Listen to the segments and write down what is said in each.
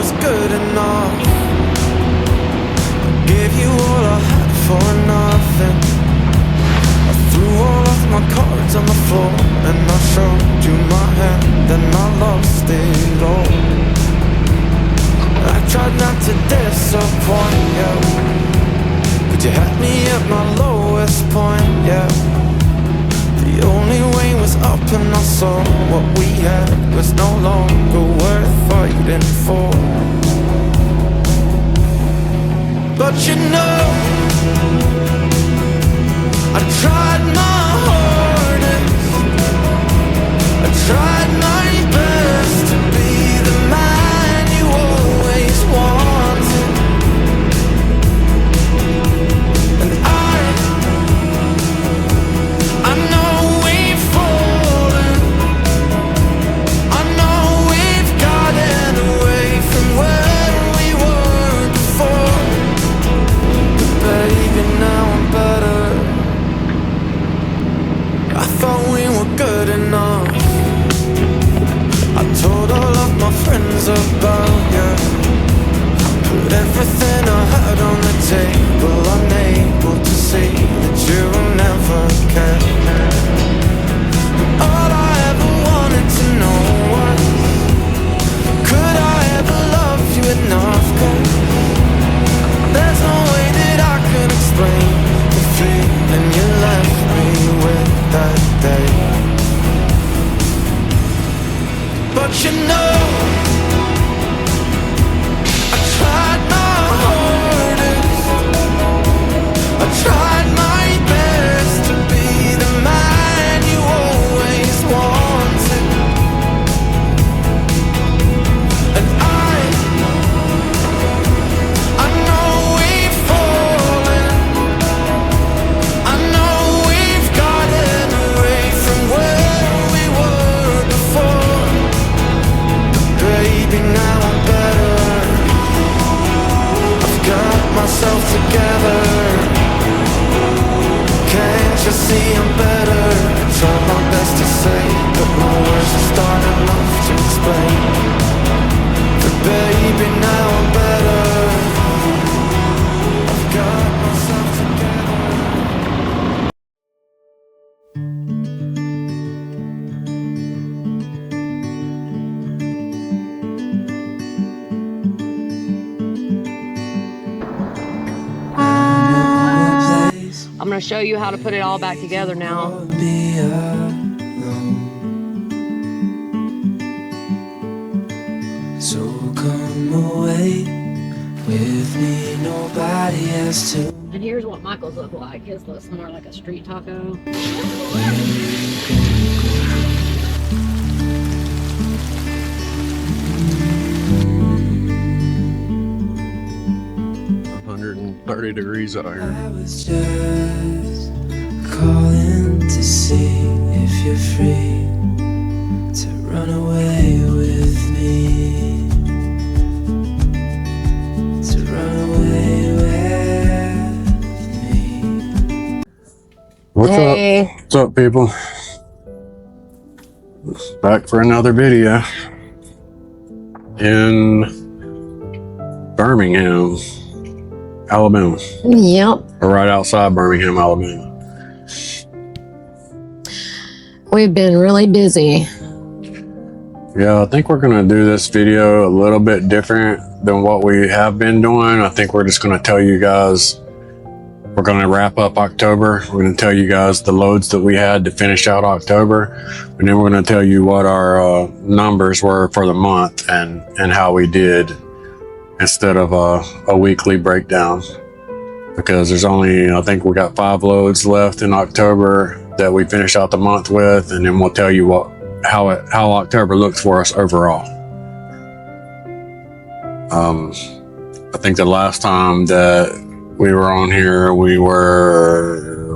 was good enough. I gave you all I had for nothing. I threw all of my cards on the floor, and I showed you my hand, then I lost it all. I tried not to disappoint you, but you had me at my lowest point, yeah. The only way was up, and I saw what we had was no longer worth fighting for. But you know, I tried my hardest, I tried my best to be the man you always wanted. And I know we've fallen, I know we've gotten away from where we were before. But baby, now I'm better. I thought we were good enough. I told all of my friends about you. Put everything I had on the table, unable to see that you never cared. All I ever wanted to know was, could I ever love you enough? 'Cause there's no way that I can explain the feeling you left me with that day. But you know, I tried my hardest, I tried my best to be the man you always wanted. And I know we've fallen, I know we've gotten away from where we were before. Baby, now I'm better, I've got myself together. Can't you see I'm better? I try my best to say, but my words just aren't enough to explain. But baby, now I'm better, I've got myself together. I'm going to show you how to put it all back together now. Be alone. So come away with me, nobody has to. And here's what Michael's look like. His looks more like a street taco. Where you can go. 130 degrees out here. I was just calling to see if you're free to run away with me, to run away with me. What's Hey. up? What's up, people? Back for another video in Birmingham, Alabama. Yep. Or right outside Birmingham, Alabama. We've been really busy. Yeah, I think we're going to do this video a little bit different than what we have been doing. I think we're just going to tell you guys, we're going to wrap up October. We're going to tell you guys the loads that we had to finish out October. And then we're going to tell you what our numbers were for the month and how we did, instead of a weekly breakdown. Because there's only, I think we got 5 loads left in October that we finished out the month with, and then we'll tell you how October looks for us overall. I think the last time that we were on here, where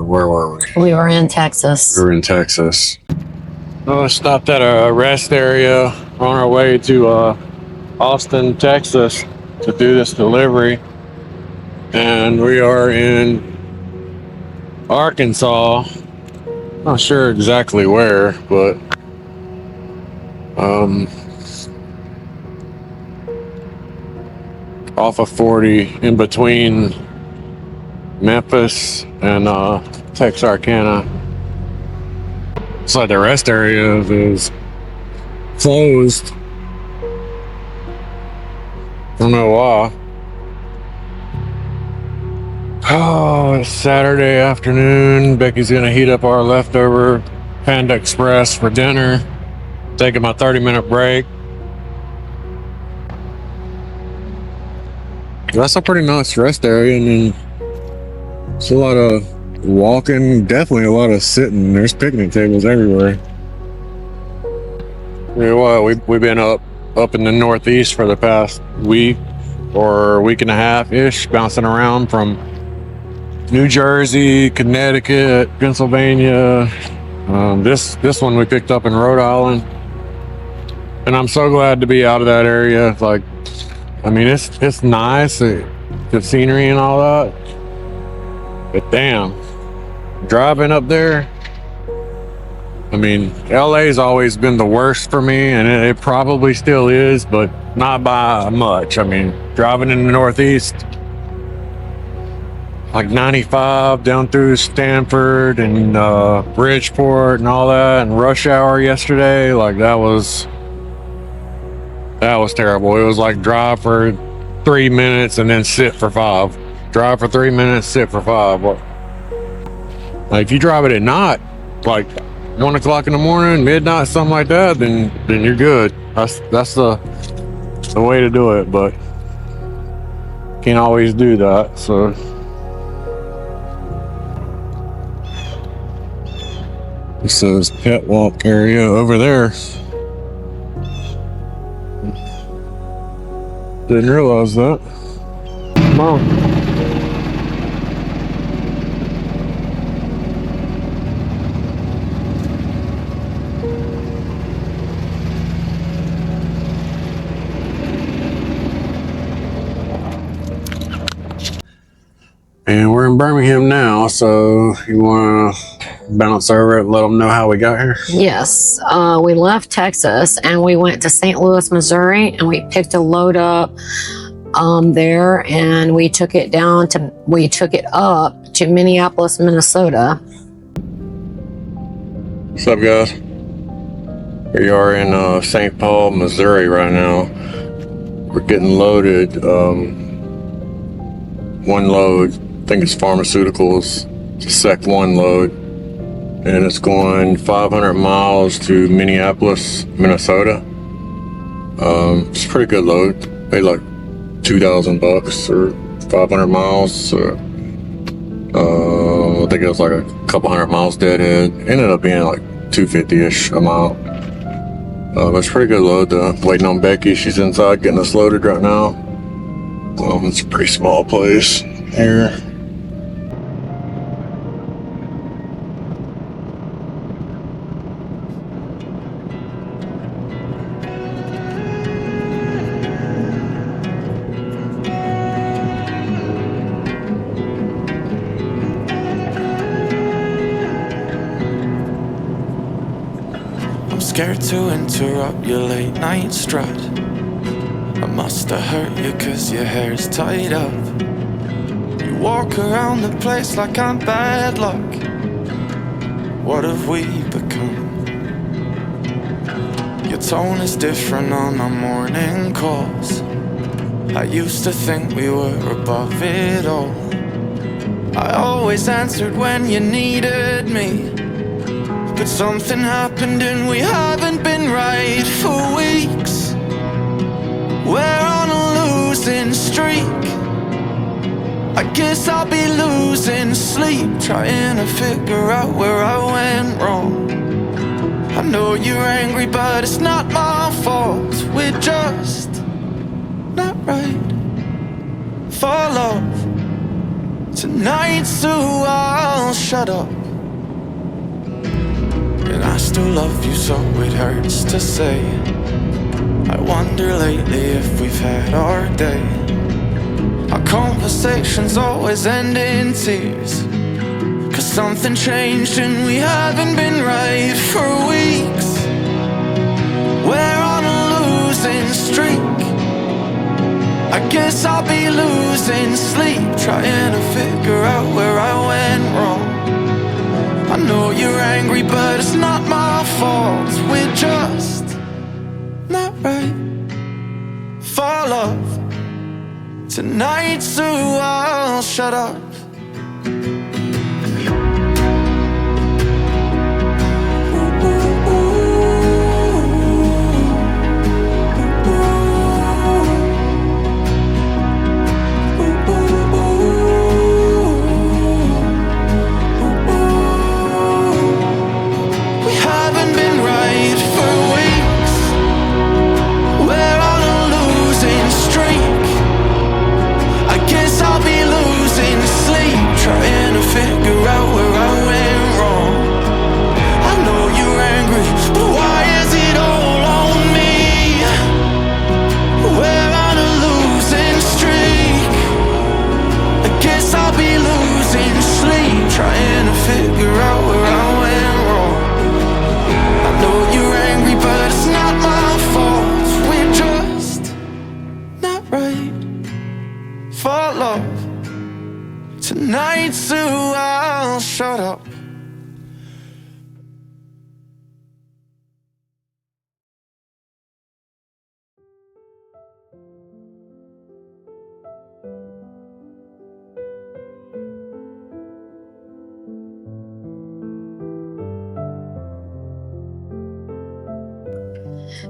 were we? We were in Texas. We were in Texas. I stopped at a rest area on our way to Austin, Texas to do this delivery. And we are in Arkansas. Not sure exactly where, but off of 40 in between Memphis and Texarkana. It's like the rest area is closed. Don't know why. Oh, it's Saturday afternoon. Becky's gonna heat up our leftover Panda Express for dinner. Taking my 30-minute break. That's a pretty nice rest area, and then it's a lot of walking, definitely a lot of sitting. There's picnic tables everywhere. You know what? We've been up in the Northeast for the past week or week and a half ish, bouncing around from New Jersey, Connecticut, Pennsylvania. This one we picked up in Rhode Island, and I'm so glad to be out of that area. Like, I mean, it's nice, the scenery and all that, but damn, driving up there. I mean, LA's always been the worst for me, and it probably still is, but not by much. I mean, driving in the Northeast, like 95 down through Stanford and Bridgeport and all that, and rush hour yesterday, like that was terrible. It was like drive for 3 minutes and then sit for 5. Drive for 3 minutes, sit for 5. Like if you drive it at night, like 1 o'clock in the morning, midnight, something like that, then you're good. That's the way to do it, but can't always do that. So this is pet walk area over there. Didn't realize that. Come on. And we're in Birmingham now, so you want to bounce over and let them know how we got here? Yes. We left Texas and we went to St. Louis, Missouri, and we picked a load up there, and we took it up to Minneapolis, Minnesota. What's up, guys? We are in St. Paul, Missouri right now. We're getting loaded. One load, I think it's pharmaceuticals, it's a Sec 1 load, and it's going 500 miles to Minneapolis, Minnesota. It's a pretty good load. Paid like $2,000 or 500 miles. So, I think it was like a couple hundred miles deadhead. Ended up being like 250-ish a mile. But it's a pretty good load though. Waiting on Becky, she's inside getting us loaded right now. It's a pretty small place here. I'm scared to interrupt your late night strut. I must have hurt you 'cause your hair's tied up. You walk around the place like I'm bad luck. What have we become? Your tone is different on our morning calls. I used to think we were above it all. I always answered when you needed me, but something happened and we haven't been right for weeks. We're on a losing streak. I guess I'll be losing sleep, trying to figure out where I went wrong. I know you're angry, but it's not my fault. We're just not right for love tonight, so I'll shut up. And I still love you, so it hurts to say. I wonder lately if we've had our day. Our conversations always end in tears, 'cause something changed and we haven't been right for weeks. We're on a losing streak. I guess guess I'll be losing sleep, trying to figure out where I went wrong. I know you're angry, but it's not my fault. We're just not right for love tonight, so I'll shut up. Trying to figure out where I went wrong. I know you're angry, but why is it all on me? We're on a losing streak. I guess I'll be losing sleep, trying to figure out where I went wrong. I know you're angry, but it's not my fault. We're just not right for love tonight, so I'll shut up.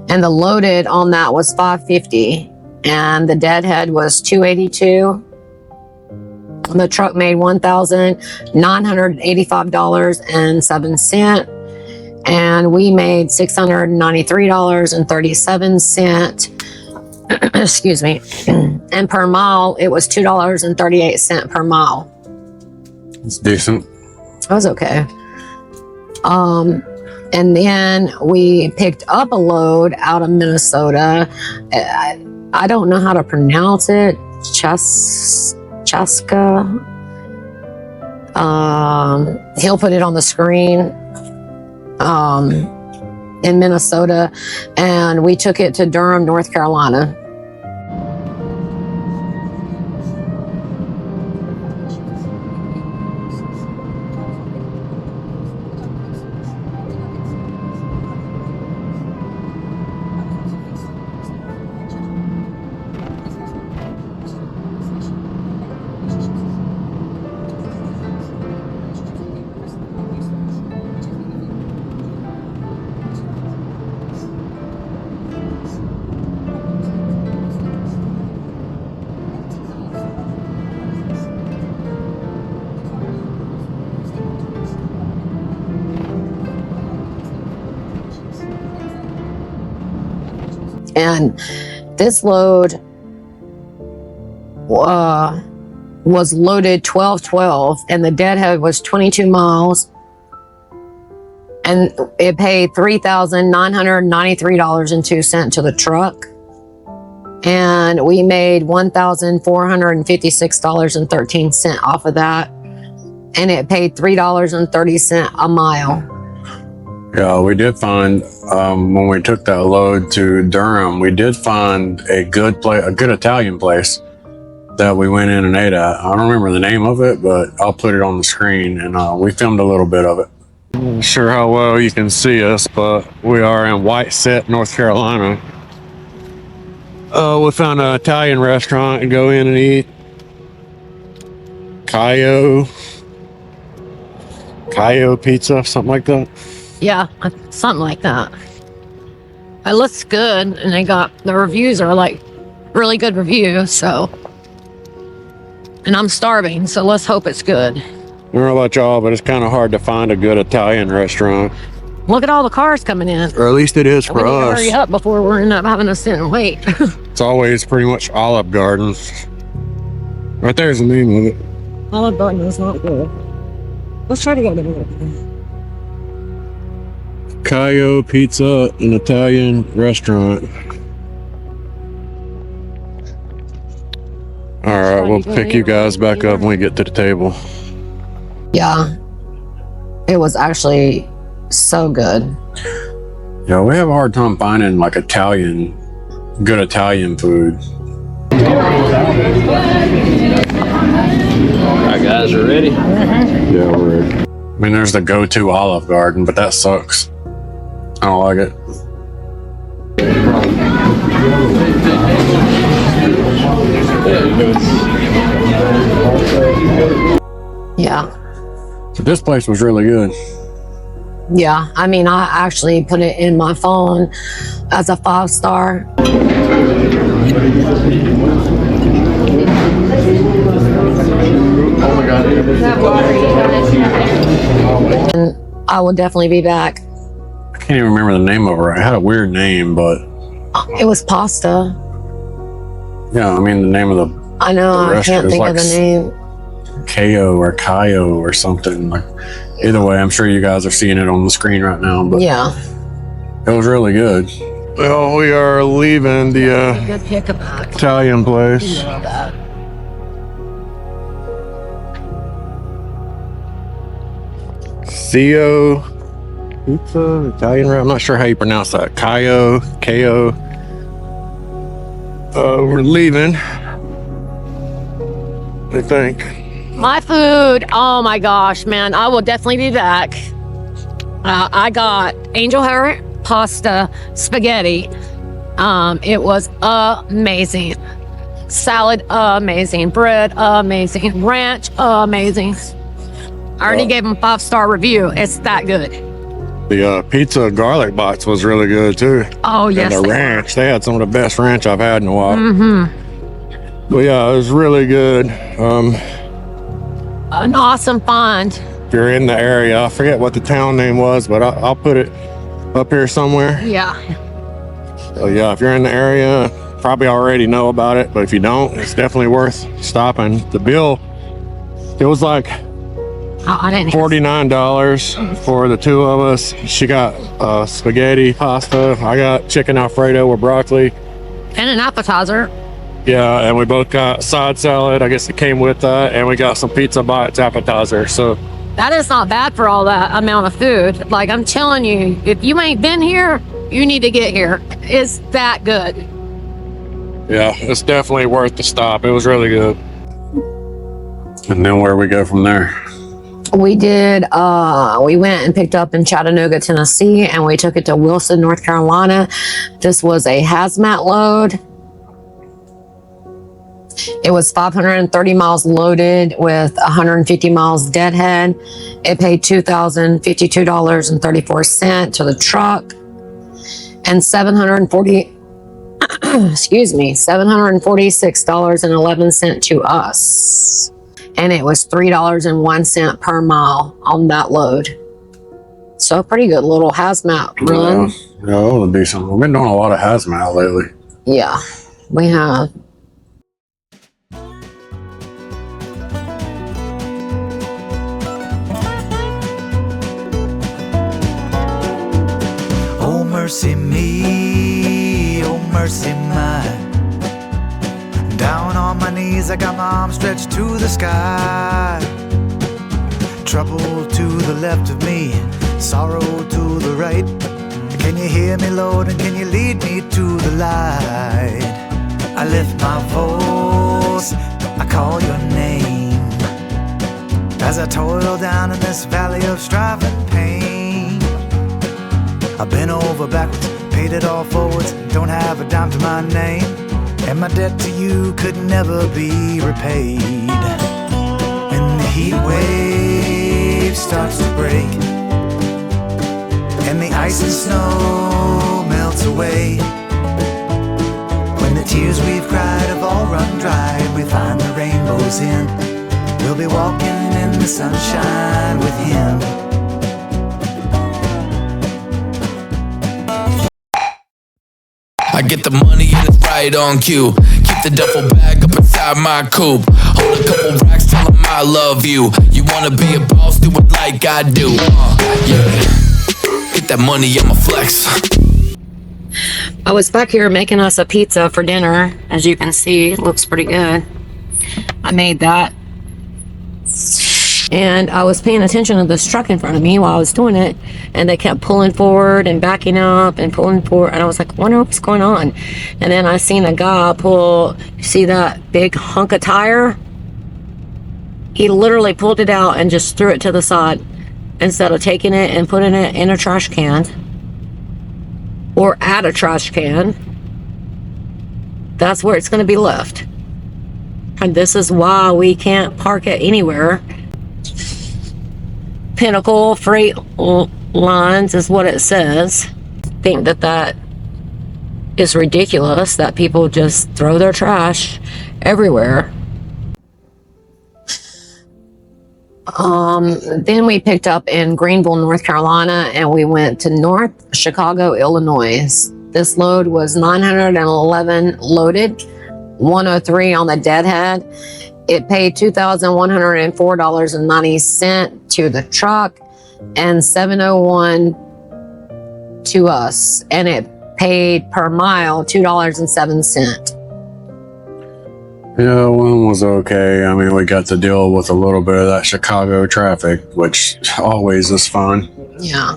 And the loaded on that was $550, and the deadhead was $282. The truck made $1,985.07, and we made $693.37. Excuse me. And per mile, it was $2.38 per mile. It's decent. That was okay. And then we picked up a load out of Minnesota. I don't know how to pronounce it. Chaska. He'll put it on the screen. In Minnesota, and we took it to Durham, North Carolina. And this load was loaded 12/12, and the deadhead was 22 miles, and it paid $3,993.02 to the truck, and we made $1,456.13 off of that, and it paid $3.30 a mile. Yeah, we did find when we took that load to Durham, we did find a good Italian place that we went in and ate at. I don't remember the name of it, but I'll put it on the screen, and we filmed a little bit of it. I'm not sure how well you can see us, but we are in Whitesett, North Carolina. We found an Italian restaurant and go in and eat. Caio pizza, something like that. Yeah, something like that. It looks good, and the reviews are like really good reviews, so. And I'm starving, so let's hope it's good. I don't know about y'all, but it's kind of hard to find a good Italian restaurant. Look at all the cars coming in. Or at least it is for we need us. to hurry up before we end up having to sit and wait. It's always pretty much Olive Garden. Right there's the name of it. Olive Garden is not good. Let's try to go to it. Caio Pizza, an Italian restaurant. All right, we'll pick you guys back up when we get to the table. Yeah, it was actually so good. Yeah, we have a hard time finding like good Italian food. Alright guys, are ready? Yeah, we're ready. I mean, there's the go-to Olive Garden, but that sucks. I don't like it. Yeah. So this place was really good. Yeah. I mean, I actually put it in my phone as a 5-star. And I will definitely be back. I can't even remember the name of it. It had a weird name, but It was pasta. yeah, I mean the name of the I know, The I can't restaurant is think like of the name. Ko or Kayo or something. Like either way, I'm sure you guys are seeing it on the screen right now. But Yeah. it was really good. Well, we are leaving the Good pick-a-back. Italian place. Theo Pizza, Italian. I'm not sure how you pronounce that. Ko. We're leaving, I think. My food, oh my gosh, man, I will definitely be back. I got angel hair pasta spaghetti. It was amazing. Salad, amazing. Bread, amazing. Ranch, amazing. I already gave them a 5-star review. It's that good. The pizza garlic bites was really good too. Oh, yes. And the ranch, they had some of the best ranch I've had in a while. But yeah, it was really good. An awesome find. If you're in the area, I forget what the town name was, but I'll put it up here somewhere. Yeah. So yeah, if you're in the area, probably already know about it, but if you don't, it's definitely worth stopping. The bill, it was like I didn't $49 for the two of us. She got spaghetti, pasta. I got chicken Alfredo with broccoli. And an appetizer. Yeah, and we both got side salad. I guess it came with that, and we got some pizza bites appetizer. So That is not bad for all that amount of food. Like, I'm telling you, if you ain't been here, you need to get here. It's that good. yeah, it's definitely worth the stop. It was really good. And then where we go from there? We did, we went and picked up in Chattanooga, Tennessee, and we took it to Wilson, North Carolina. This was a hazmat load. It was 530 miles loaded with 150 miles deadhead. It paid $2,052.34 to the truck and $746.11 to us. And it was $3.01 per mile on that load. So a pretty good little hazmat run. Yeah, it would be something. We've been doing a lot of hazmat lately. Yeah, we have. Oh, mercy me, oh, mercy mine. Down on my knees, I got my arms stretched to the sky. Trouble to the left of me, sorrow to the right. Can you hear me, Lord, and can you lead me to the light? I lift my voice, I call your name, as I toil down in this valley of strife and pain. I've been over backwards, paid it all forwards, don't have a dime to my name, and my debt to you could never be repaid. When the heat wave starts to break and the ice and snow melts away, when the tears we've cried have all run dry and we find the rainbow's end, we'll be walking in the sunshine with him. I get the money and it's right on cue. Keep the duffel bag up inside my coupe. Hold a couple racks, tell them I love you. You wanna be a boss, do it like I do. Yeah. Get that money, I'ma flex. I was back here making us a pizza for dinner. As you can see, it looks pretty good. I made that. And I was paying attention to this truck in front of me while I was doing it, and they kept pulling forward and backing up and pulling forward, and I was like, wonder what's going on. And then I seen a guy pull, see that big hunk of tire? He literally pulled it out and just threw it to the side instead of taking it and putting it in a trash can or at a trash can. That's where it's going to be left. And this is why we can't park it anywhere. Pinnacle Freight Lines is what it says. I think that is ridiculous that people just throw their trash everywhere. Then we picked up in Greenville, North Carolina, and we went to North Chicago, Illinois. This load was 911 loaded, 103 on the deadhead. It paid $2,104.90 to the truck and $701 to us, and it paid per mile $2.07. Yeah, one was okay. I mean, we got to deal with a little bit of that Chicago traffic, which always is fun. Yeah.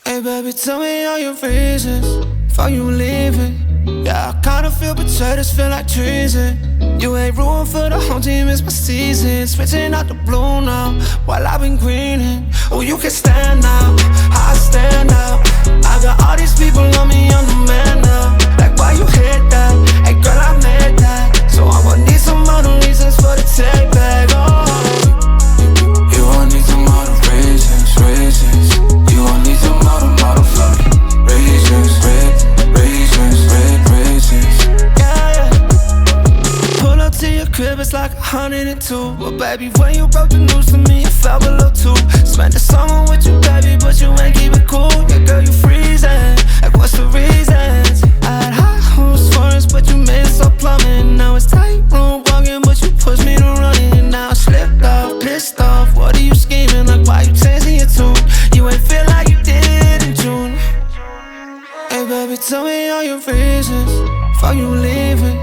Hey baby, tell me all your reasons for you leaving. Yeah, I kinda feel betrayed, this feel like treason. You ain't rooting for the home team, it's my season. Switching out the blue now, while I've been greening. Oh, you can stand now, I stand out. I got all these people on me, I'm the man now. Like why you hit that? Hey girl, I made that. So I'm gonna need some other reasons for the take back. Oh, you gon' need some other reasons. You gon' need some other reasons. Yeah. Pull up to your crib, it's like 102. Well, baby, when you broke the news to me, it fell below 2. Spent the summer with you, baby, but you ain't keep it cool. Yeah, girl, you freezing. Like, what's the reasons? I had high hopes for us, but you made it so plumbing. Now it's tight room walking, but you pushed me to running. And now I slipped off, pissed off. What are you scheming? Like, why you changing your tune? You ain't feel like you did in June. Hey, baby, tell me all your reasons for you leaving.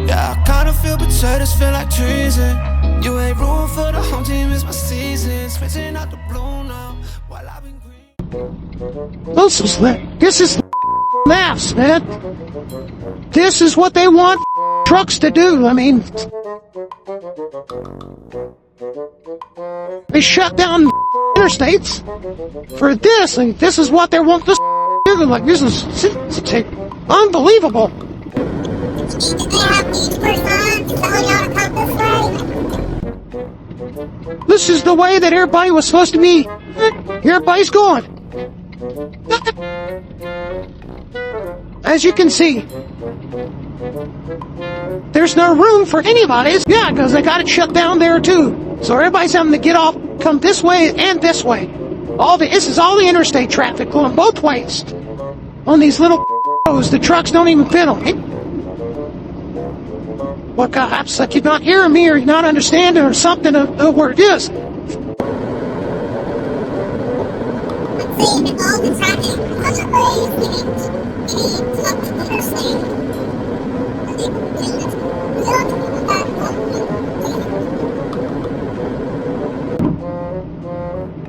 Yeah, I kinda feel betrayed, this feel like treason. You ain't rooting for the home team, it's my season. Switching out the blue now, while I've been green. This is maps, man. This is what they want trucks to do. I mean, they shut down interstates for this, and this is what they want this to do. Like, this is unbelievable. This is the way that everybody was supposed to be. Everybody's going. As you can see, there's no room for anybody. Yeah, because they got it shut down there too. So everybody's having to get off, come this way and this way. This is all the interstate traffic going both ways. On these little roads, the trucks don't even fit them. What, perhaps like you're not hearing me or you're not understanding or something of what it is. All the traffic on the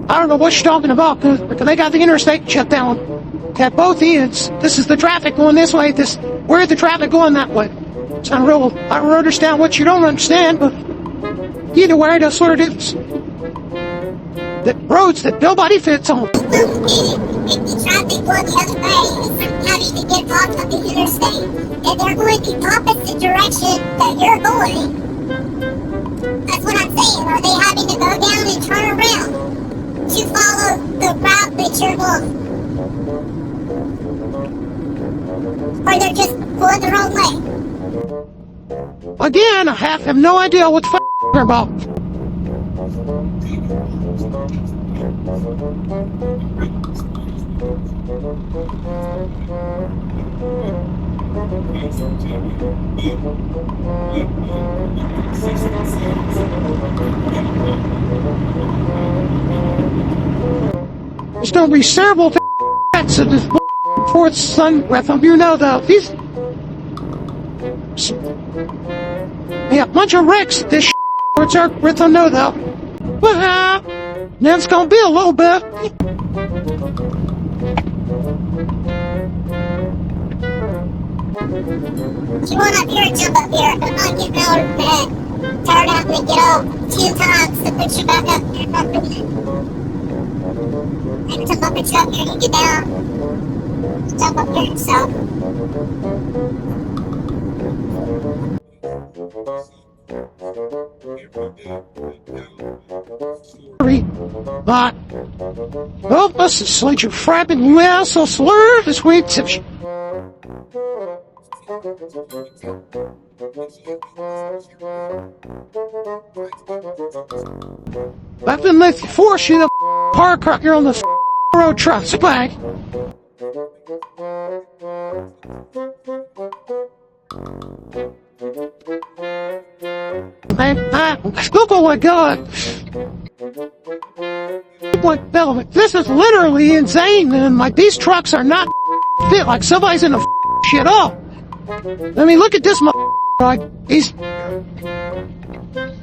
I don't know what you're talking about, because they got the interstate shut down at both ends. This is the traffic going this way. Where's the traffic going that way? I don't understand what you don't understand, but either way, that's what it is. The roads that nobody fits on. If the traffic going the other way is having to get off of the interstate, and they're going the opposite direction that you're going, that's what I'm saying. Are they having to go down and turn around to follow the route that you're going? Or they're just going the wrong way? Again, I have no idea what the f*** they're about. There's gonna be several deaths of this fourth son with them. You know, though. These. Yeah, a bunch of wrecks. This with them, know, though. Well, then it's gonna be a little bit. If you want up here, jump up here. I'm not getting out tired out and get out 2 times to put you back up here. And to bump it up here, you get down. Jump up here yourself. But, oh, this is like your frapping you asshole slur this week. I've been let you force you to park up here on the road truck. Spag. Look what we got. This is literally insane, and like these trucks are not fit. Like somebody's in the shit up. I mean, look at this. Like he's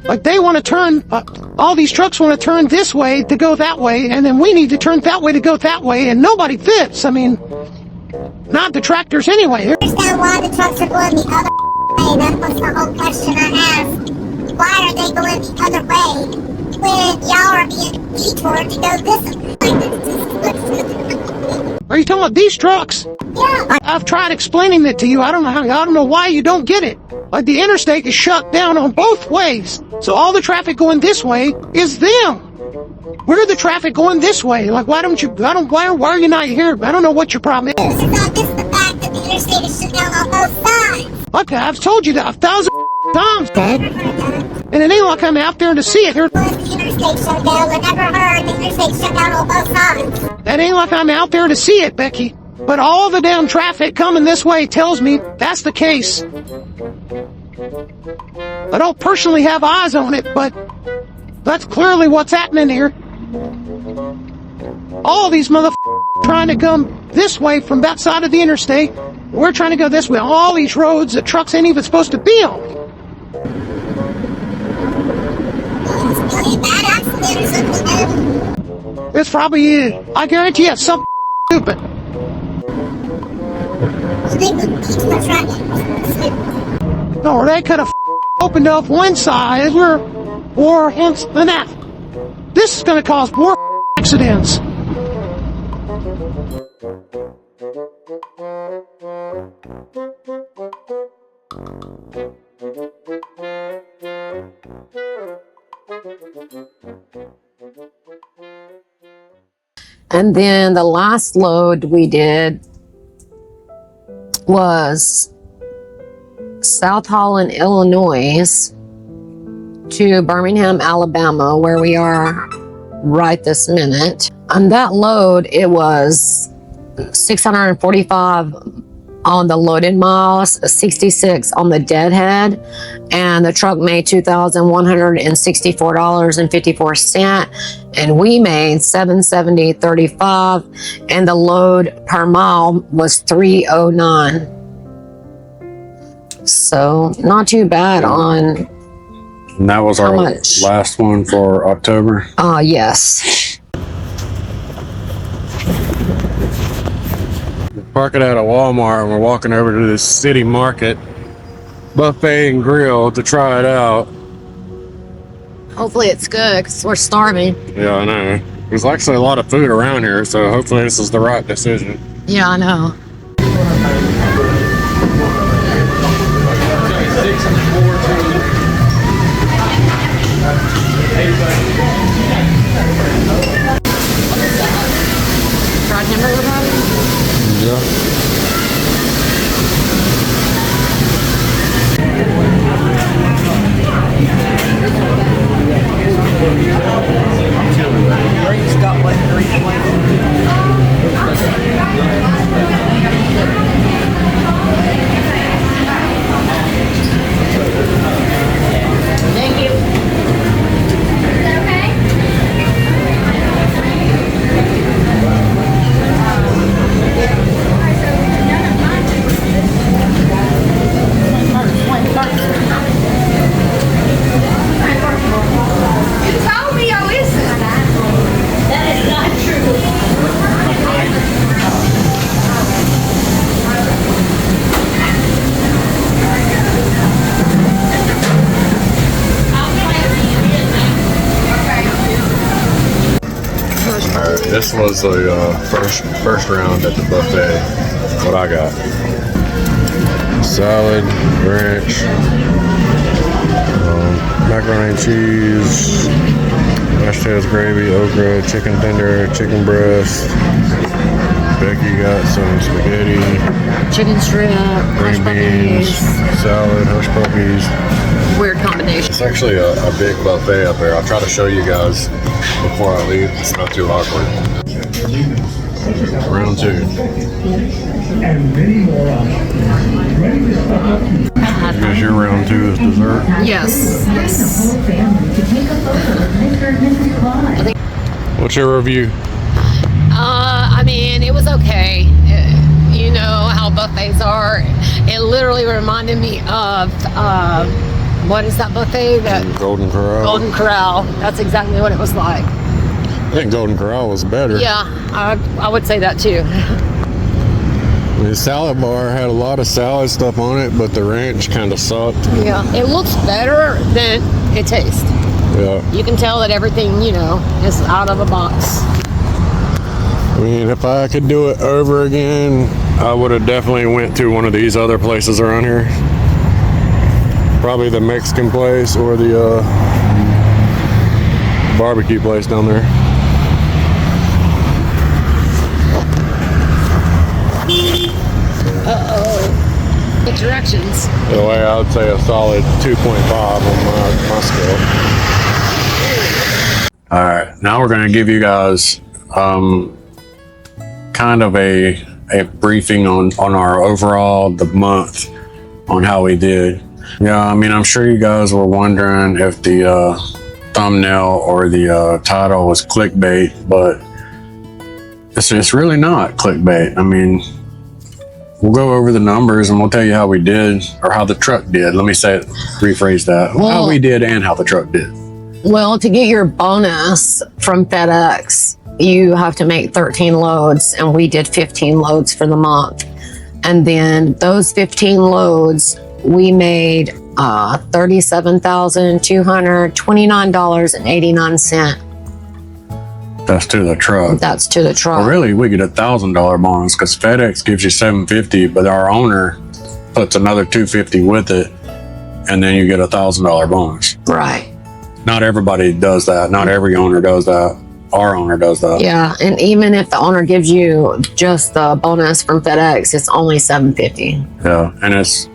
like they want to turn. All these trucks want to turn this way to go that way, and then we need to turn that way to go that way, and nobody fits. I mean, not the tractors anyway. I understand why the trucks are going the other way. That was the whole question I asked. Why are they going the other way when y'all are being detoured to go this way? Are you talking about these trucks? Yeah. I've tried explaining it to you. I don't know why you don't get it. Like the interstate is shut down on both ways, so all the traffic going this way is them. We're the traffic going this way. Like why are you not here? I don't know what your problem is. It's not just the fact that the interstate is shut down on both sides. Okay, I've told you that 1,000 times, Dad. And it ain't like I'm out there to see it. The interstate shut down. I never heard the interstate shut down on both sides. That ain't like I'm out there to see it, Becky. But all the damn traffic coming this way tells me that's the case. I don't personally have eyes on it, but that's clearly what's happening here. All these motherfuckers trying to come this way from that side of the interstate. We're trying to go this way on all these roads that trucks ain't even supposed to be on. It's really a bad accident or something, dude. It's probably is. I guarantee it's something stupid. Or they could have opened up one side or hence than that. This is going to cause more accidents. And then the last load we did was South Holland, Illinois to Birmingham, Alabama, where we are right this minute. On that load, it was 645 on the loaded miles, 66 on the deadhead, and the truck made $2,164.54, and we made $770.35, and the load per mile was 309. So not too bad on. And that was our last one for October. Yes. Parking at a Walmart and we're walking over to this city market buffet and grill to try it out. Hopefully it's good because we're starving. Yeah, I know. There's actually a lot of food around here, so hopefully this is the right decision. Yeah, I know. Fried hamburger patty? Yeah. right, this was the first round at the buffet. What I got: salad, ranch, macaroni and cheese, mashed potatoes, gravy, okra, chicken tender, chicken breast. Becky got some spaghetti, Chicken shrimp, hush green beans, puppies. salad, hush puppies. Weird combination. It's actually a big buffet up there. I'll try to show you guys before I leave. It's not too awkward. Round 2. Here's your round 2 is dessert. Yes. What's your review? I mean, it was okay. You know how buffets are. It literally reminded me of, what is that buffet? Golden Corral. Golden Corral. That's exactly what it was like. I think Golden Corral was better. Yeah, I would say that too. The salad bar had a lot of salad stuff on it, but the ranch kind of sucked. Yeah, it looks better than it tastes. Yeah. You can tell that everything, you know, is out of a box. I mean, if I could do it over again, I would have definitely went to one of these other places around here. Probably the Mexican place or the barbecue place down there. Uh-oh. The directions. The way I would say a solid 2.5 on my scale. All right, now we're going to give you guys kind of a briefing on our overall the month on how we did. Yeah, I mean, I'm sure you guys were wondering if the thumbnail or the title was clickbait, but it's really not clickbait. I mean, we'll go over the numbers and we'll tell you how we did, or how the truck did. Let me rephrase that. Well, how we did and how the truck did. Well, to get your bonus from FedEx, you have to make 13 loads, and we did 15 loads for the month. And then those 15 loads, we made $37,229.89. That's to the truck. That's to the truck. Well, really, we get $1,000 bonus because FedEx gives you $750, but our owner puts another $250 with it, and then you get $1,000 bonus. Right. Not everybody does that. Not every owner does that. Our owner does that. Yeah, and even if the owner gives you just the bonus from FedEx, it's only $750. Yeah, and it's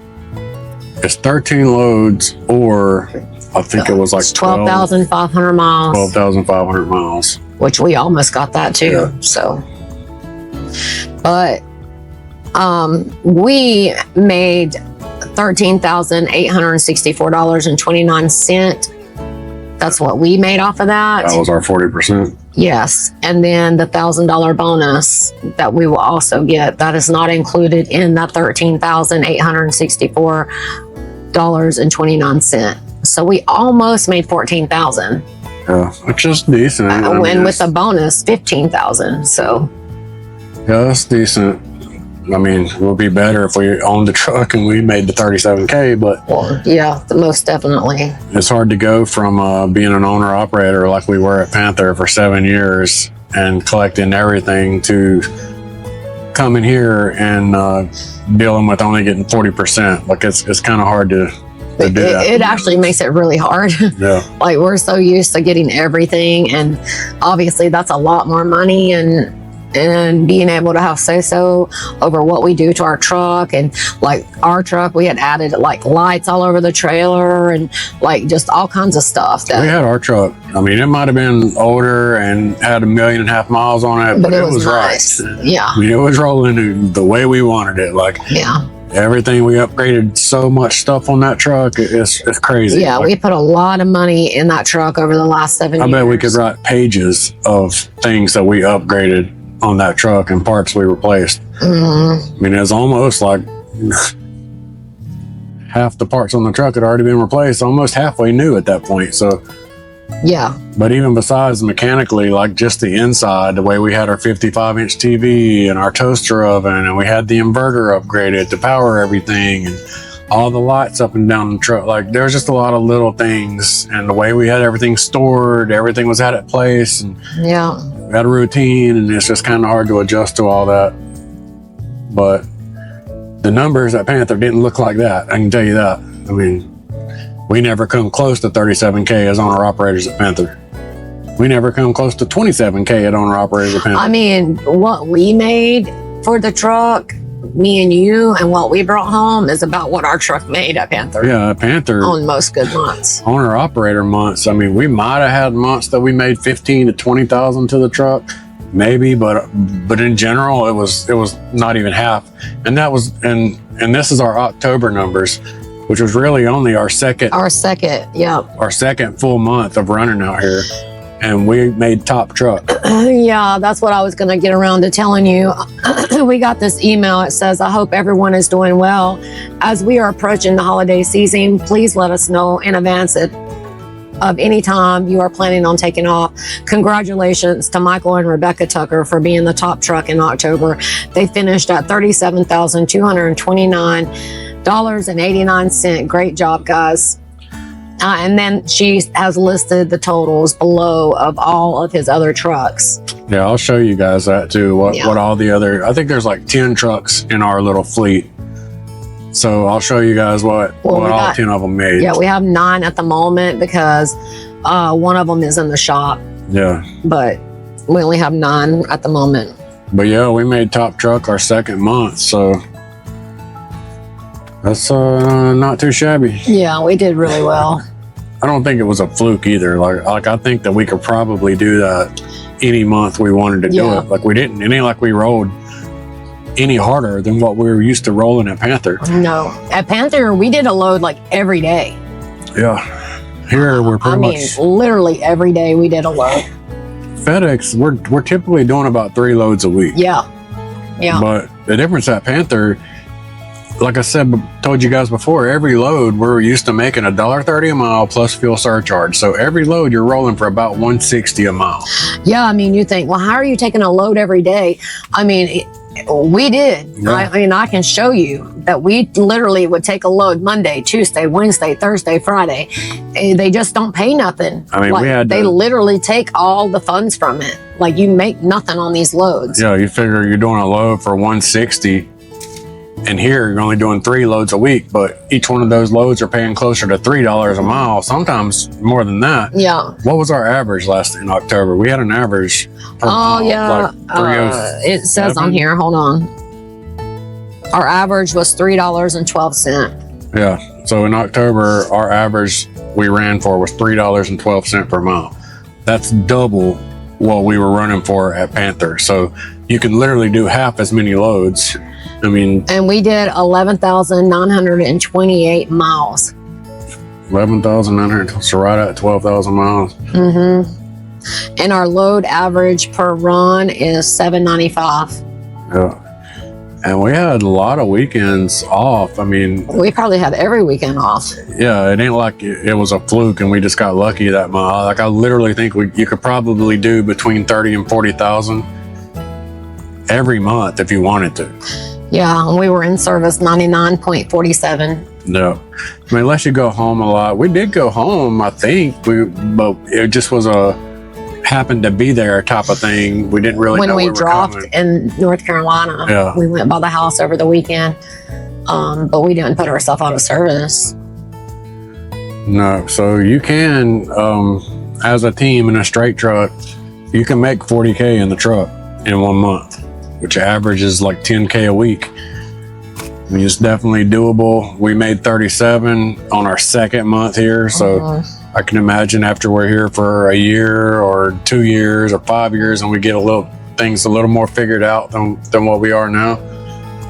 13 loads, or I think it was like 12,500 miles. 12,500 miles. Which we almost got that too. Yeah. So, but we made $13,864.29. That's what we made off of that. That was our 40%. Yes, and then the $1,000 bonus that we will also get, that is not included in that $13,864.29. So we almost made $14,000. Yeah, which is decent. And with the bonus, $15,000. So yeah, that's decent. I mean, it would be better if we owned the truck and we made the 37K, but well, yeah, most definitely. It's hard to go from being an owner operator like we were at Panther for 7 years and collecting everything to coming here and dealing with only getting 40%. Like it's kind of hard to do that. It actually makes it really hard. Yeah. Like we're so used to getting everything, and obviously that's a lot more money, and being able to have say-so over what we do to our truck. And like our truck, we had added like lights all over the trailer and like just all kinds of stuff. We had our truck. I mean, it might have been older and had 1.5 million miles on it, but it was nice. right. Yeah. I mean, it was rolling the way we wanted it. Like, yeah. Everything, we upgraded so much stuff on that truck. It's crazy. Yeah, we put a lot of money in that truck over the last 7 years. I bet we could write pages of things that we upgraded on that truck and parts we replaced. Mm-hmm. I mean, it was almost like half the parts on the truck had already been replaced, almost halfway new at that point. So yeah. But even besides mechanically, like just the inside, the way we had our 55-inch TV and our toaster oven, and we had the inverter upgraded to power everything, and all the lights up and down the truck. Like there was just a lot of little things, and the way we had everything stored, everything was at its place. And yeah. got a routine, and it's just kind of hard to adjust to all that. But the numbers at Panther didn't look like that. I can tell you that. I mean, we never come close to 37K as owner operators at Panther. We never come close to 27K at owner operators at Panther. I mean, what we made for the truck, me and you, and what we brought home is about what our truck made at Panther. Yeah, at Panther. On most good months. Owner operator months. I mean, we might have had months that we made 15 to 20,000 to the truck, maybe, but in general, it was not even half. And that was, and this is our October numbers, which was really only our second full month of running out here. And we made top truck. Yeah, that's what I was going to get around to telling you. We got this email. It says, I hope everyone is doing well. As we are approaching the holiday season, please let us know in advance of any time you are planning on taking off. Congratulations to Michael and Rebecca Tucker for being the top truck in October. They finished at $37,229.89. Great job, guys. And then she has listed the totals below of all of his other trucks. Yeah, I'll show you guys that too. What all the other, I think there's like 10 trucks in our little fleet. So I'll show you guys what all 10 of them made. Yeah, we have 9 at the moment because one of them is in the shop. Yeah. But we only have 9 at the moment. But yeah, we made top truck our second month. So that's not too shabby. Yeah, we did really well. I don't think it was a fluke either. Like I think that we could probably do that any month we wanted to do it. Like we didn't. It ain't like we rolled any harder than what we were used to rolling at Panther. No, at Panther we did a load like every day. Yeah, here we're pretty much literally every day we did a load. FedEx, we're typically doing about 3 loads a week. Yeah. But the difference at Panther, like I said, told you guys before, every load we're used to making $1.30 a mile plus fuel surcharge. So every load you're rolling for about $1.60 a mile. Yeah, I mean, you think, well, how are you taking a load every day? I mean, we did. Yeah. I mean, I can show you that we literally would take a load Monday, Tuesday, Wednesday, Thursday, Friday. They just don't pay nothing. I mean, they literally take all the funds from it. Like, you make nothing on these loads. Yeah, you figure you're doing a load for $1.60. And here you're only doing 3 loads a week, but each one of those loads are paying closer to $3 a mile, sometimes more than that. Yeah. What was our average in October? We had an average per mile, yeah. Like it says on here, hold on. Our average was $3.12. Yeah. So in October, our average we ran for was $3.12 per mile. That's double what we were running for at Panther. So you can literally do half as many loads. I mean, and we did 11,928 miles. 11,900, so right at 12,000 miles. Mm-hmm. And our load average per run is $7.95. Yeah. And we had a lot of weekends off. I mean, we probably had every weekend off. Yeah, it ain't like it was a fluke and we just got lucky that mile. Like I literally think you could probably do between 30 and 40,000 every month if you wanted to. Yeah, and we were in service 99.47. No, I mean, unless you go home a lot. We did go home, I think, but it just was happened to be there type of thing. We didn't really know when we dropped coming. In North Carolina. Yeah. We went by the house over the weekend, but we didn't put ourselves out of service. No, so you can, as a team in a straight truck, you can make 40K in the truck in 1 month, which averages like 10K a week. I mean, it's definitely doable. We made 37 on our second month here, so I can imagine after we're here for a year or 2 years or 5 years and we get things a little more figured out than what we are now,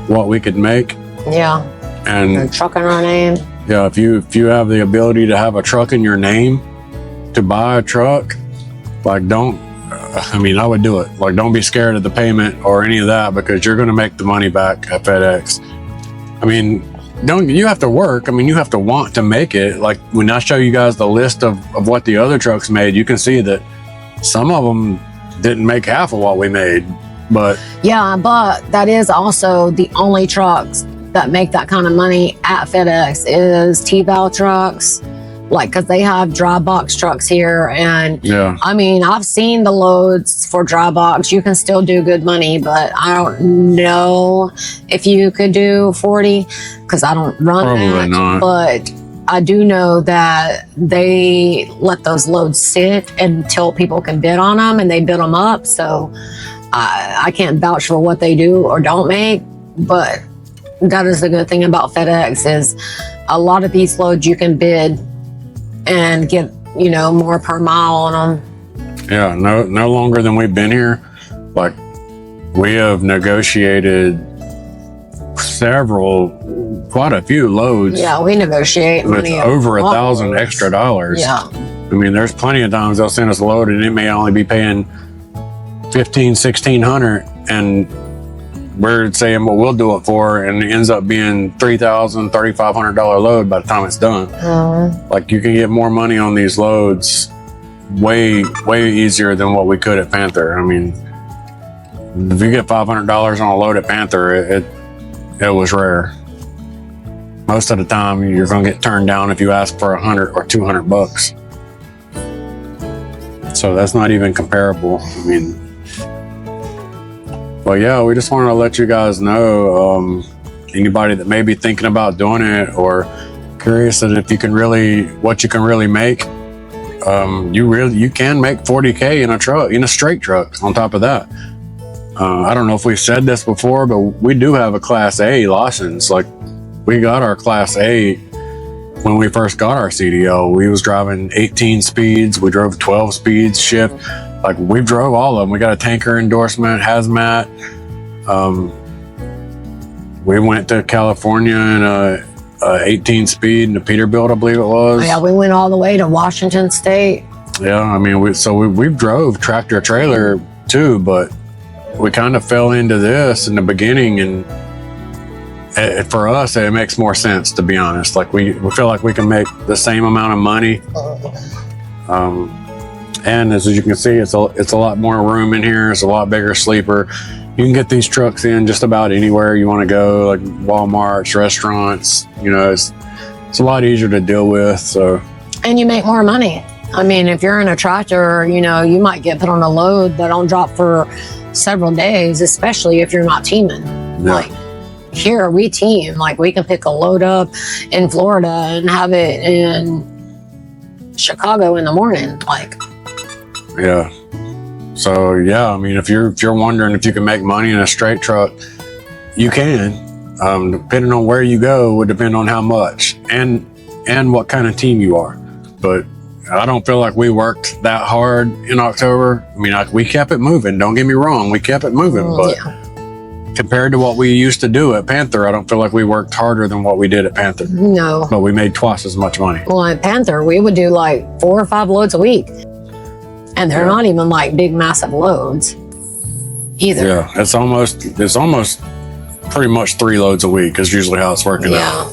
what we could make. Yeah. And a truck in our name. Yeah, if you have the ability to have a truck in your name, to buy a truck, like I would do it. Like, don't be scared of the payment or any of that because you're going to make the money back at FedEx. I mean, you have to work. I mean, you have to want to make it. Like, when I show you guys the list of what the other trucks made, you can see that some of them didn't make half of what we made. But yeah, but that is also the only trucks that make that kind of money at FedEx is TVAL trucks, like, because they have dry box trucks here, and Yeah. I mean, I've seen the loads for dry box. You can still do good money, but I don't know if you could do 40 because I don't run Probably that. not. But I do know that they let those loads sit until people can bid on them, and they bid them up. So I can't vouch for what they do or don't make, but that is the good thing about FedEx is a lot of these loads you can bid and get, you know, more per mile on them. Yeah, no longer than we've been here. Like, we have negotiated quite a few loads. Yeah, we negotiate With money over off $1,000 loads. extra dollars. Yeah. I mean, there's plenty of times they'll send us a load and it may only be paying $1,500, $1,600, and we're saying what we'll do it for, and it ends up being $3,000, $3,500 load by the time it's done. Like, you can get more money on these loads way easier than what we could at Panther. I mean, if you get $500 on a load at Panther, it was rare. Most of the time, you're going to get turned down if you ask for $100 or $200. So that's not even comparable. I mean, but yeah, we just wanted to let you guys know, anybody that may be thinking about doing it or curious that if you can really, what you can really make, you can make 40K in a truck, in a straight truck on top of that. I don't know if we've said this before, but we do have a Class A license. Like, we got our Class A when we first got our CDL. We was driving 18 speeds. We drove 12 speeds shift. Like, we drove all of them. We got a tanker endorsement, hazmat. We went to California in a 18 speed in the Peterbilt, I believe it was. Yeah, we went all the way to Washington State. Yeah, I mean, we've drove tractor trailer too, but we kind of fell into this in the beginning, and for us, it makes more sense, to be honest. Like, we feel like we can make the same amount of money. And as you can see, it's a lot more room in here. It's a lot bigger sleeper. You can get these trucks in just about anywhere you want to go, like Walmarts, restaurants. You know, it's a lot easier to deal with. So, And you make more money. I mean, if you're in a tractor, you know, you might get put on a load that don't drop for several days, especially if you're not teaming. Yeah. Like, here we team. Like, we can pick a load up in Florida and have it in Chicago in the morning. Like, yeah. So yeah, I mean, if you're wondering if you can make money in a straight truck, you can. Depending on where you go would depend on how much and what kind of team you are. But I don't feel like we worked that hard in October. I mean, we kept it moving. Don't get me wrong, we kept it moving. But compared to what we used to do at Panther, I don't feel like we worked harder than what we did at Panther. no. But we made twice as much money. Well, at Panther, we would do like 4 or 5 loads a week. And they're not even like big, massive loads either. Yeah, it's almost pretty much 3 loads a week is usually how it's working out.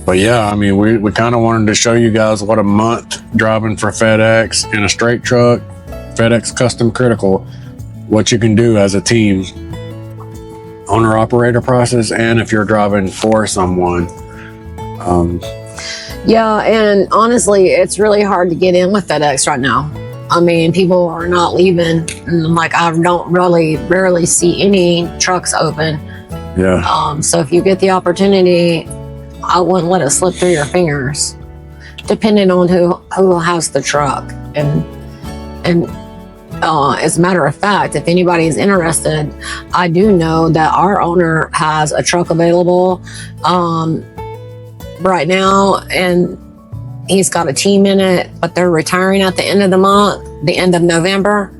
But yeah, I mean, we kind of wanted to show you guys what a month driving for FedEx in a straight truck, FedEx Custom Critical, what you can do as a team, owner-operator process, and if you're driving for someone. Yeah, and honestly, it's really hard to get in with FedEx right now. I mean, people are not leaving. And like, I don't rarely see any trucks open. Yeah. So if you get the opportunity, I wouldn't let it slip through your fingers, depending on who has the truck. And as a matter of fact, if anybody is interested, I do know that our owner has a truck available right now, and he's got a team in it, but they're retiring at the end of the month, the end of November,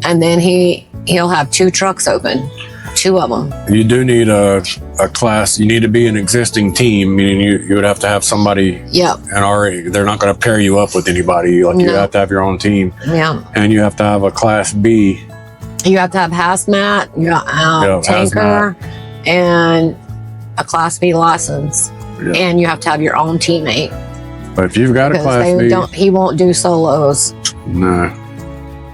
and then he'll have 2 trucks open, 2 of them. You do need a class. You need to be an existing team, meaning you would have to have somebody. Yep. And already, they're not going to pair you up with anybody. Like, you No. have to have your own team. Yeah. And you have to have a Class B. You have to have hazmat, tanker, and a Class B license. Yeah. And you have to have your own teammate. But if you've got a Because Class B, he won't do solos. no.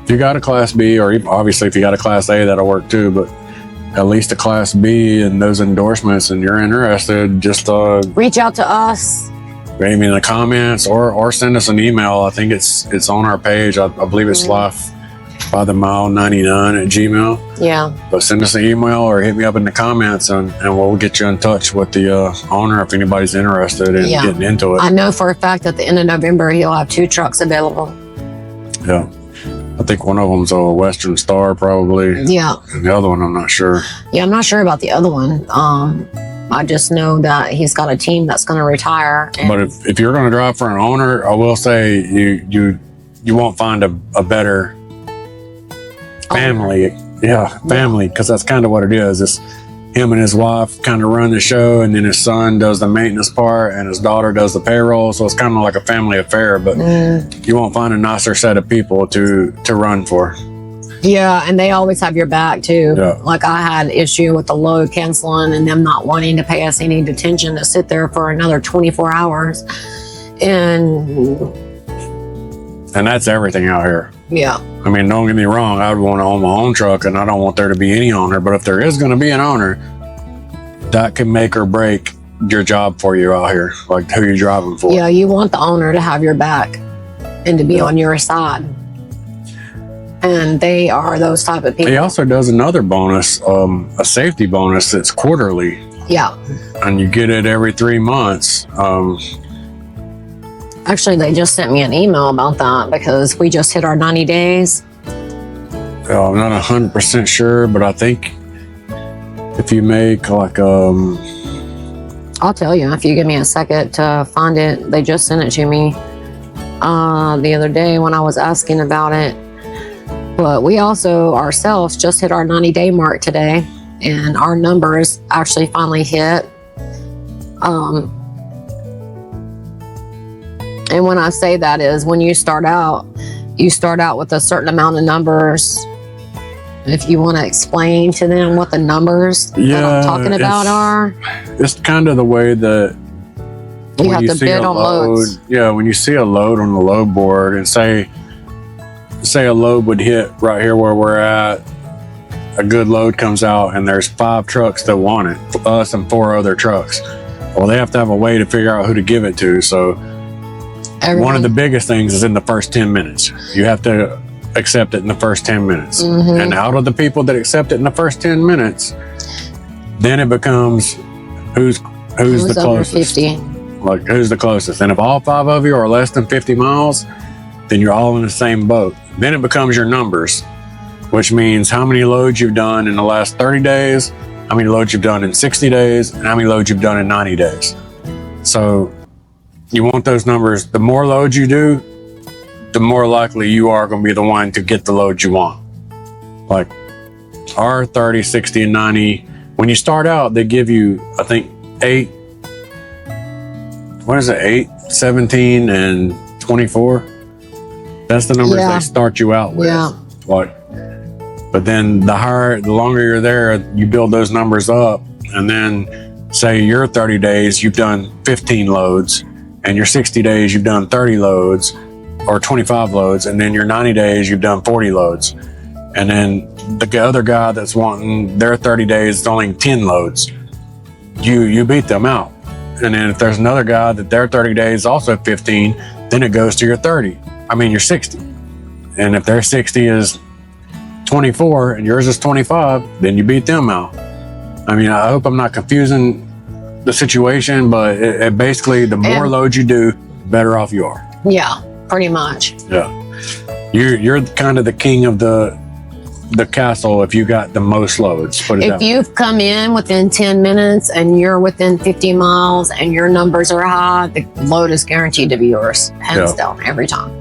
If you got a Class B, or obviously if you got a Class A, that'll work too. But at least a Class B and those endorsements, and you're interested, just Reach out to us. maybe in the comments or send us an email. I think it's on our page. I believe it's lifebythemile99@gmail. Yeah. But send us an email or hit me up in the comments, and we'll get you in touch with the owner if anybody's interested in getting into it. I know for a fact at the end of November he'll have 2 trucks available. Yeah. I think one of them's a Western Star, probably. Yeah. And the other one, I'm not sure. Yeah, I'm not sure about the other one. I just know that he's got a team that's going to retire. But if you're going to drive for an owner, I will say you won't find a better family. Family, because that's kind of what it is. It's him and his wife kind of run the show, and then his son does the maintenance part, and his daughter does the payroll. So it's kind of like a family affair. But you won't find a nicer set of people to run for. Yeah, and they always have your back too. Yeah. Like I had issue with the load canceling and them not wanting to pay us any detention to sit there for another 24 hours. And that's everything out here. yeah. I mean, don't get me wrong, I would want to own my own truck, and I don't want there to be any owner. But if there is going to be an owner, that can make or break your job for you out here, like who you're driving for. Yeah, you want the owner to have your back and to be on your side. And they are those type of people. He also does another bonus, a safety bonus that's quarterly. Yeah. And you get it every 3 months. Actually, they just sent me an email about that because we just hit our 90 days. I'm not 100% sure, but I think if you make like I'll tell you if you give me a second to find it. They just sent it to me the other day when I was asking about it. But we also ourselves just hit our 90-day mark today, and our numbers actually finally hit. And when I say that is when you start out with a certain amount of numbers. If you want to explain to them what the numbers that I'm talking about are. It's kind of the way that you have to bid on loads. Yeah, when you see a load on the load board and say a load would hit right here where we're at, a good load comes out and there's 5 trucks that want it, us and 4 other trucks. Well, they have to have a way to figure out who to give it to. So one of the biggest things is in the first 10 minutes. You have to accept it in the first 10 minutes. And out of the people that accept it in the first 10 minutes, then it becomes who's the closest. 50. Like who's the closest. And if all 5 of you are less than 50 miles, then you're all in the same boat. Then it becomes your numbers, which means how many loads you've done in the last 30 days, how many loads you've done in 60 days, and how many loads you've done in 90 days. So you want those numbers. The more loads you do, the more likely you are going to be the one to get the load you want. Like our 30, 60, and 90, when you start out, they give you, I think, 8, 17, and 24? That's the numbers they start you out with. Yeah. Like, but then the longer you're there, you build those numbers up. And then say your 30 days, you've done 15 loads, and your 60 days, you've done 30 loads or 25 loads. And then your 90 days, you've done 40 loads. And then the other guy that's wanting their 30 days is only 10 loads. You beat them out. And then if there's another guy that their 30 days also 15, then it goes to your 60. And if their 60 is 24 and yours is 25, then you beat them out. I mean, I hope I'm not confusing the situation, but it basically, the more loads you do, the better off you are. Yeah, pretty much. Yeah. You're kind of the king of the castle if you got the most loads. If you've come in within 10 minutes and you're within 50 miles and your numbers are high, the load is guaranteed to be yours, hands down, every time.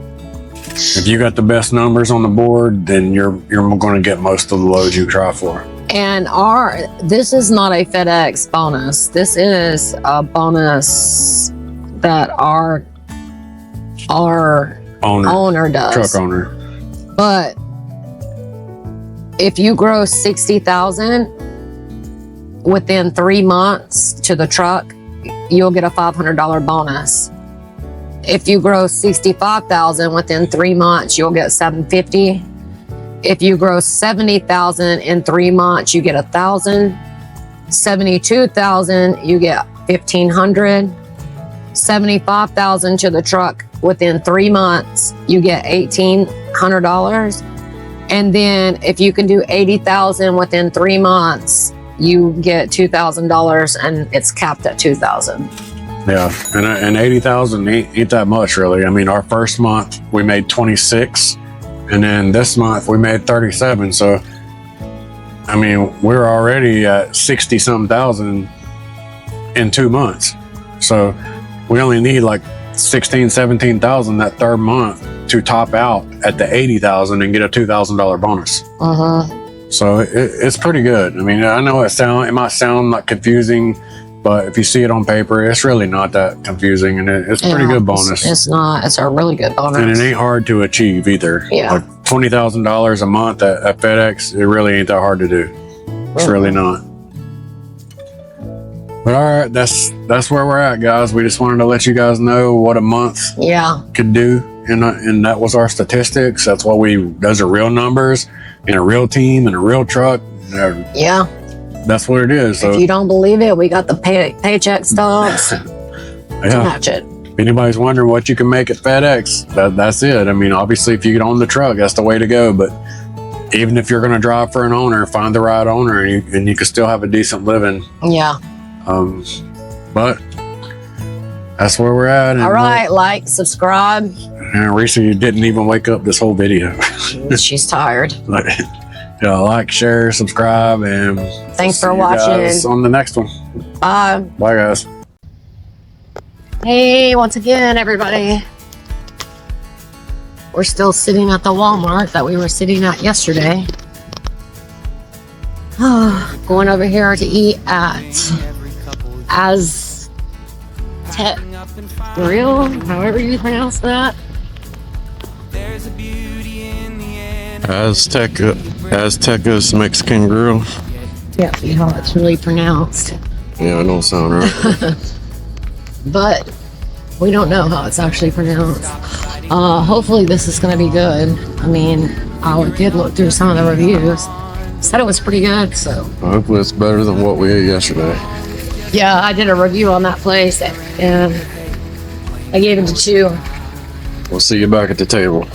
If you got the best numbers on the board, then you're going to get most of the loads you try for. And this is not a FedEx bonus. This is a bonus that our owner does. Truck owner. But if you gross 60,000 within 3 months to the truck, you'll get a $500 bonus. If you gross 65,000 within 3 months, you'll get $750. If you gross 70,000 in 3 months, you get $1,000. 72,000, you get $1,500. $75,000 to the truck within 3 months, you get $1,800. And then if you can do $80,000 within 3 months, you get $2,000, and it's capped at $2,000. Yeah, and 80,000 ain't that much really. I mean, our first month we made 26, and then this month we made 37. So, I mean, we're already at 60 something thousand in 2 months. So we only need like 16, 17,000 that third month to top out at the 80,000 and get a $2,000 bonus. So it's pretty good. I mean, I know it might sound like confusing, but if you see it on paper, it's really not that confusing, and it's a pretty good bonus. It's not. It's a really good bonus. And it ain't hard to achieve either. Yeah. Like $20,000 a month at FedEx, it really ain't that hard to do. It's really not. But all right, that's where we're at, guys. We just wanted to let you guys know what a month could do, and that was our statistics. That's what those are real numbers in a real team and a real truck. Yeah. That's what it is. So if you don't believe it, we got the paycheck stubs to match it. If anybody's wondering what you can make at FedEx, that's it. I mean, obviously, if you get on the truck, that's the way to go. But even if you're going to drive for an owner, find the right owner, and you can still have a decent living. Yeah. But that's where we're at. All right, like, subscribe. And Reesy didn't even wake up this whole video. She's tired. Like, share, subscribe, and thanks for see you watching. guys on the next one. Bye. Bye, guys. Hey, once again, everybody. We're still sitting at the Walmart that we were sitting at yesterday. Going over here to eat at Aztec Grill, however you pronounce that. Azteca's Mexican Grill. Yeah, you know how it's really pronounced. Yeah, I don't sound right. But we don't know how it's actually pronounced. Hopefully this is going to be good. I mean, I did look through some of the reviews. Said it was pretty good, so. Hopefully it's better than what we ate yesterday. Yeah, I did a review on that place, and I gave it a 2. We'll see you back at the table.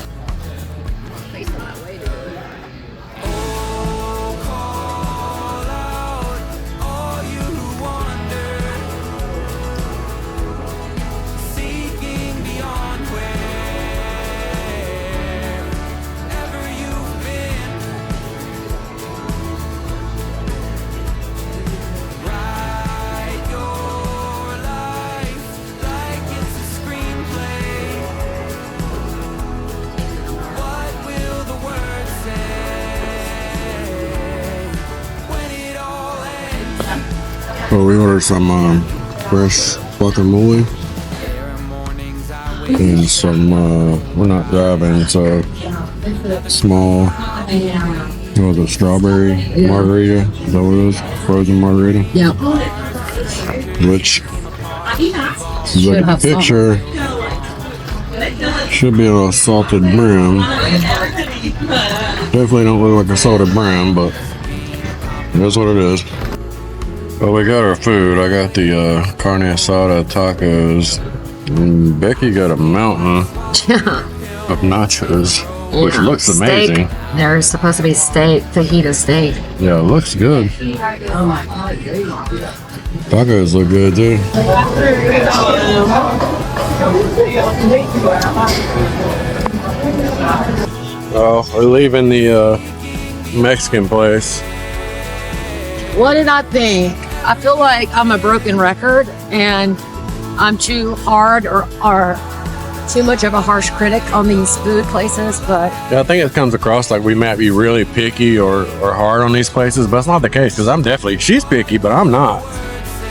Well, we ordered some fresh guacamole and some, we're not driving, so small, strawberry margarita, is that what it is? Frozen margarita? Yeah. Which is like a picture, should be a salted brim. Definitely don't look like a salted brim, but that's what it is. Well, we got our food. I got the carne asada tacos, and Becky got a mountain of nachos, which looks amazing. There's supposed to be steak, fajita steak. Yeah, it looks good. Tacos look good too. Well, we're leaving the Mexican place. What did I think? I feel like I'm a broken record and I'm too hard or too much of a harsh critic on these food places, but yeah, I think it comes across like we might be really picky or hard on these places, but it's not the case, because she's picky, but I'm not.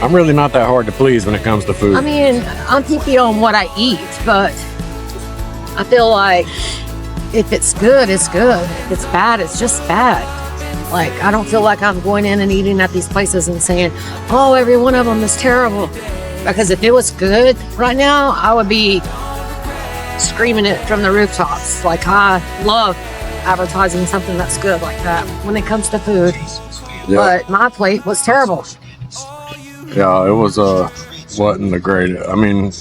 I'm really not that hard to please when it comes to food. I mean, I'm picky on what I eat, but I feel like if it's good, it's good. If it's bad, it's just bad. Like, I don't feel like I'm going in and eating at these places and saying, oh, every one of them is terrible. Because if it was good right now, I would be screaming it from the rooftops. Like, I love advertising something that's good like that when it comes to food. Yeah. But my plate was terrible. Yeah, it was wasn't the greatest. I mean,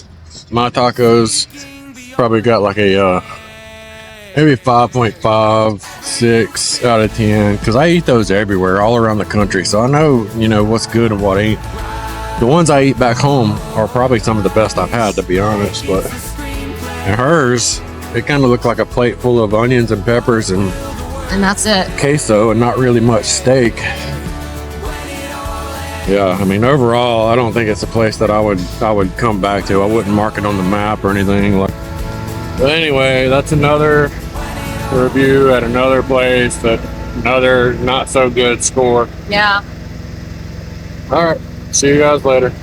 My tacos probably got like a maybe 5.5, 6 out of 10, because I eat those everywhere, all around the country. So I know, you know, what's good and what ain't. The ones I eat back home are probably some of the best I've had, to be honest. But and hers, it kind of looked like a plate full of onions and peppers and that's it. queso, and not really much steak. Yeah, I mean, overall, I don't think it's a place that I would come back to. I wouldn't mark it on the map or anything. Like, but anyway, that's another review at another place, that another not so good score. Yeah. All right, see you guys later.